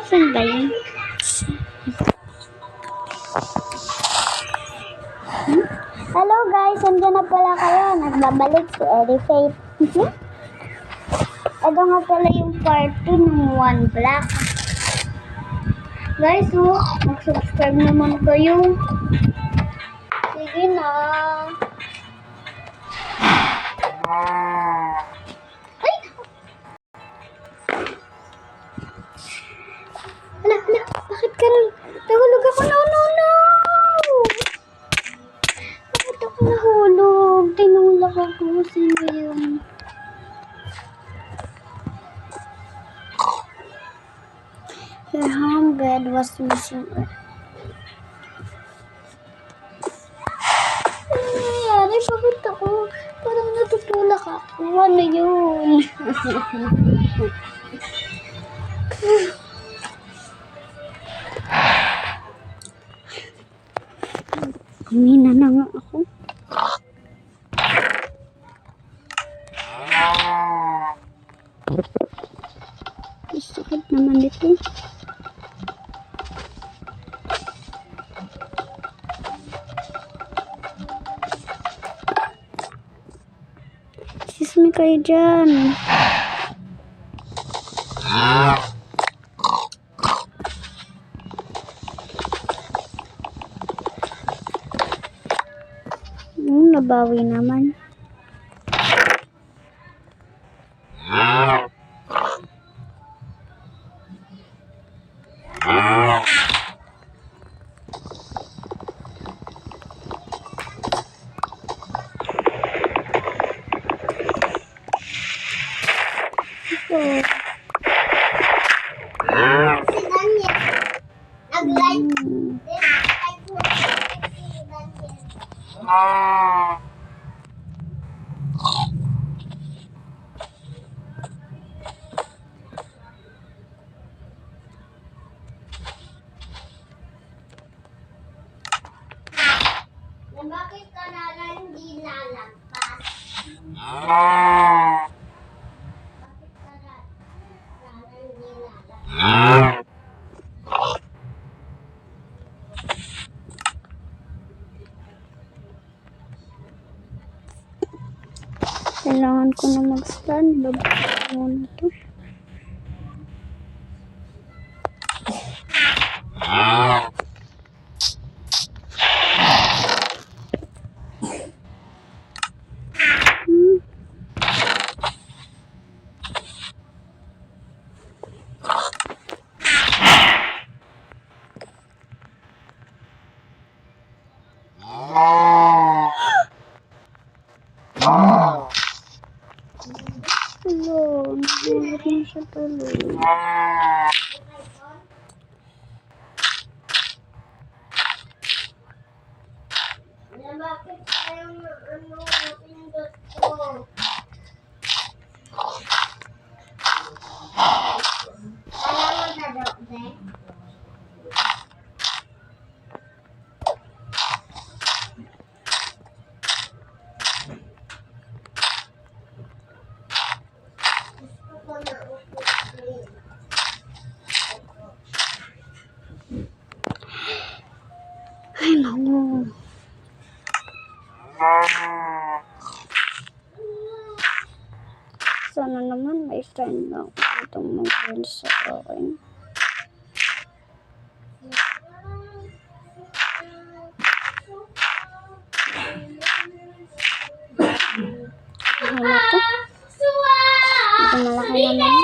Saan ba yun? Hello guys, andyan na pala kayo. Nagbabalik si Eddie Faith. Ito nga pala yung part 2 ng One Black. Guys, mag-subscribe naman kayo. Sige na. Ay! Hala, bakit ka nahulog ako? No! Bakit ako nahulog? Tinulak ako. Sino yun? Her home bed was missing. Ano nangyayari? Bakit ako? Parang natutulak ako. Ano yun? Kumina na nga ako. Sakit naman dito. Excuse me kayo dyan. Nabawi naman. Bakit ka na lang hindi lalagpas? Bakit ka na lang hindi lalagpas? Kailangan ko na mag-stand. Babalik muna ito. Hello, nagulog na siya tuloy. Bakit tayong pinindot ko? Alam mo na daw, Ben? Ay, naku. Sana naman may friend na ako itong mag-friend sa akin. Ano to? Ito malaki naman.